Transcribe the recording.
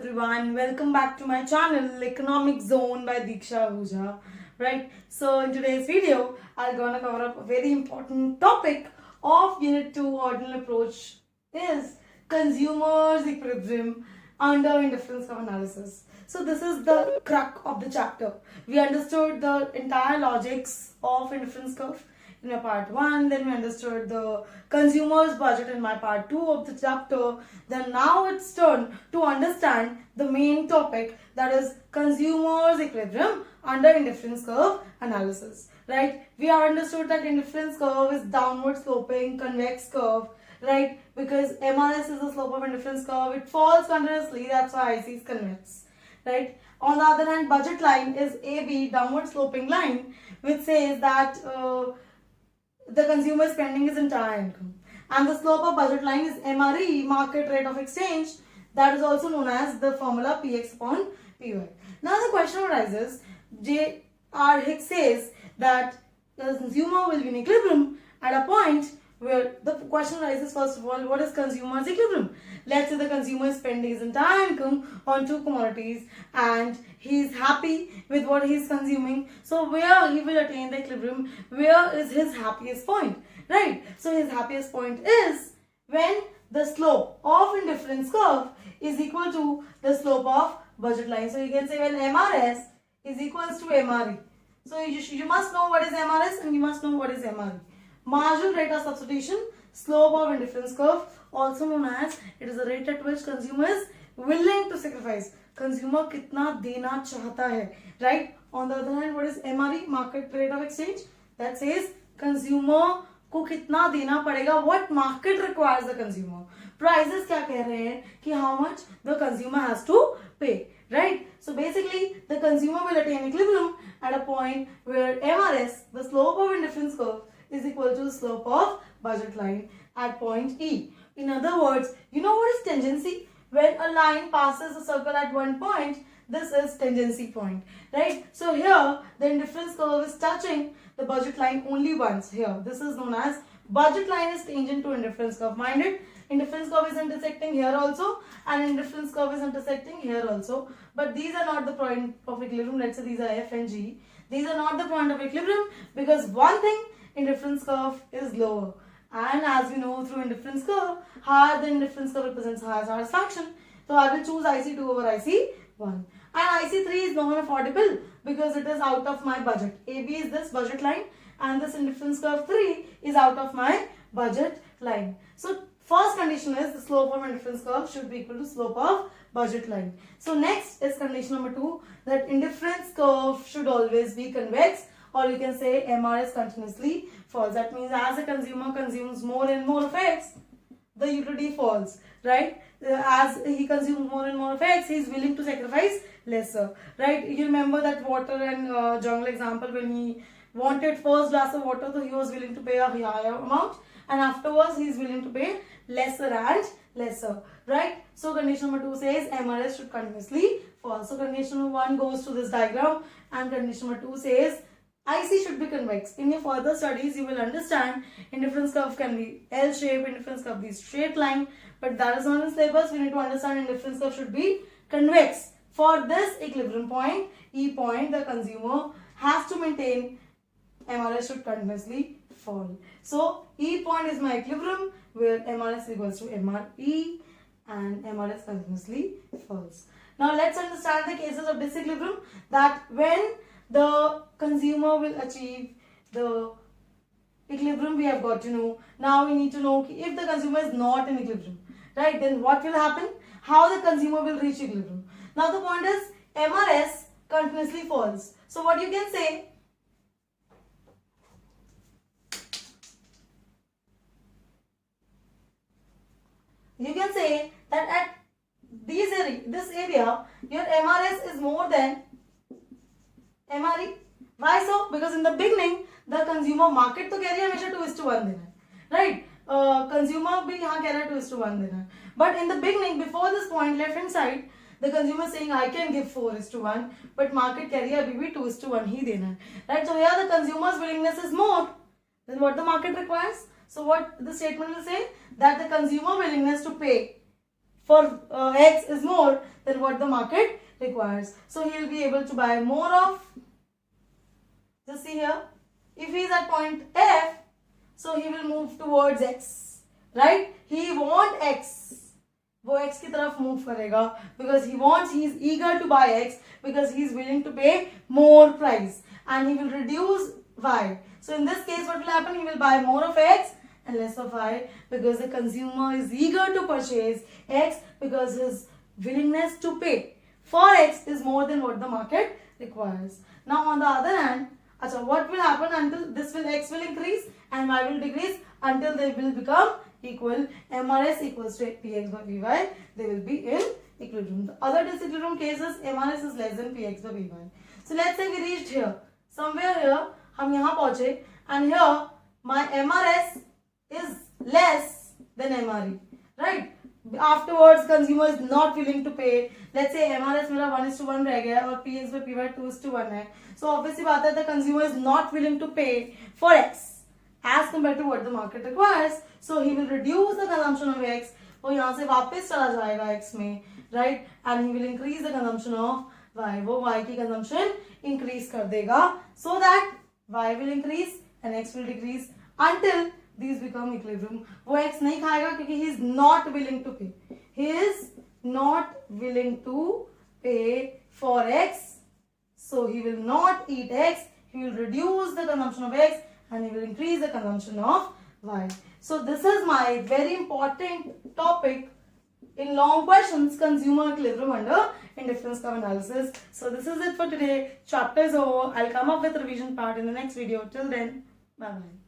everyone, welcome back to my channel Economic Zone by Diksha Ahuja. Right, so in today's video I'm gonna cover up a very important topic of Unit 2 Ordinal Approach is consumers equilibrium under indifference curve analysis. So this is the crux of the chapter. We understood the entire logics of indifference curve in my part 1, then we understood the consumer's budget in my part 2 of the chapter. Then now it's turn to understand the main topic, that is consumer's equilibrium under indifference curve analysis. Right, we have understood that indifference curve is downward sloping convex curve, right, because MRS is the slope of indifference curve, it falls continuously, that's why IC is convex. Right, on the other hand, budget line is AB, downward sloping line, which says that the consumer spending is entire income, and the slope of budget line is MRE, market rate of exchange, that is also known as the formula PX upon PY. Now the question arises, J.R. Hicks says that the consumer will be in equilibrium at a point where the question arises, first of all, what is consumer's equilibrium? Let's say the consumer is spending his entire income on two commodities and he is happy with what he is consuming. So where he will attain the equilibrium? Where is his happiest point? Right? So his happiest point is when the slope of indifference curve is equal to the slope of budget line. So you can say when MRS is equals to MRE. So you must know what is MRS and you must know what is MRE. Marginal rate of substitution, slope of indifference curve, also known as, it is the rate at which consumer is willing to sacrifice. Consumer कितना देना चाहता है, right? On the other hand, what is MRE, market rate of exchange? That says consumer को कितना देना पड़ेगा, what market requires the consumer. Prices क्या कह रहे हैं कि how much the consumer has to pay, right? So basically, the consumer will attain equilibrium at a point where MRS, the slope of indifference curve, is equal to the slope of budget line at point E. In other words, you know what is tangency? When a line passes a circle at one point, this is tangency point, right? So here, the indifference curve is touching the budget line only once here. This is known as budget line is tangent to indifference curve. Mind it, indifference curve is intersecting here also and indifference curve is intersecting here also. But these are not the point of equilibrium. Let's say these are F and G. These are not the point of equilibrium because one thing, indifference curve is lower, and as we know through indifference curve, higher the indifference curve represents higher satisfaction. So I will choose IC2 over IC1, and IC3 is non-affordable because it is out of my budget. AB is this budget line and this indifference curve 3 is out of my budget line. So first condition is the slope of indifference curve should be equal to slope of budget line. So next is condition number 2, that indifference curve should always be convex, or you can say MRS continuously falls. That means as the consumer consumes more and more of X, the utility falls, right? As he consumes more and more of X, he is willing to sacrifice lesser, right? You remember that water and jungle example, when he wanted first glass of water, so he was willing to pay a higher amount, and afterwards he is willing to pay lesser and lesser, right? So condition number 2 says MRS should continuously fall. So condition number 1 goes to this diagram, and condition number 2 says IC should be convex. In your further studies, you will understand indifference curve can be L-shape, indifference curve be straight line, but that is not in syllabus. We need to understand indifference curve should be convex. For this equilibrium point, E point, the consumer has to maintain MRS should continuously fall. So E point is my equilibrium where MRS equals to MRE and MRS continuously falls. Now let's understand the cases of disequilibrium, that when the consumer will achieve the equilibrium, we have got to know. Now we need to know if the consumer is not in equilibrium, right, then what will happen, how the consumer will reach equilibrium. Now the point is MRS continuously falls. So what you can say, that at this area your MRS is more than MRE. Why so? Because in the beginning the consumer market तो कह रही है हमेशा 2:1 देना है, right? Consumer भी यहाँ कह रहा है 2:1 देना है. But in the beginning, before this point, left hand side, the consumer saying I can give 4:1, but market कह रही है अभी भी 2:1 ही देना है, right? So here the consumer's willingness is more than what the market requires. So what the statement will say, that the consumer willingness to pay for X is more than what the market requires. So he will be able to buy more of, just see here, if he is at point F, so he will move towards X, right? He want X, वो X की तरफ move करेगा because he is eager to buy X because he is willing to pay more price, and he will reduce Y. So in this case what will happen? He will buy more of X and less of Y because the consumer is eager to purchase X because his willingness to pay for X is more than what the market requires. Now on the other hand, what will happen until this will X will increase and Y will decrease until they will become equal. MRS equals to Px by Py. They will be in equilibrium. The other disequilibrium cases, MRS is less than Px by Py. So let's say we reached here. Somewhere here, हम यहाँ पहुँचे and here my MRS is less than MRE, right? Afterwards, consumer is not willing to pay. Let's say MRS मेरा 1:1 रह गया और Px by Py 2:1 है. So obviously बात है the consumer is not willing to pay for X as compared to what the market requires. So he will reduce the consumption of X. वो यहाँ से वापस चला जाएगा X में, right? And he will increase the consumption of Y. वो Y की consumption increase कर देगा so that Y will increase and X will decrease until these become equilibrium. वो X नहीं खाएगा क्योंकि he is not willing to pay. He is not willing to pay for X. So he will not eat X. He will reduce the consumption of X and he will increase the consumption of Y. So this is my very important topic in long questions, consumer equilibrium under indifference curve analysis. So this is it for today. Chapter is over. I'll come up with revision part in the next video. Till then, bye bye.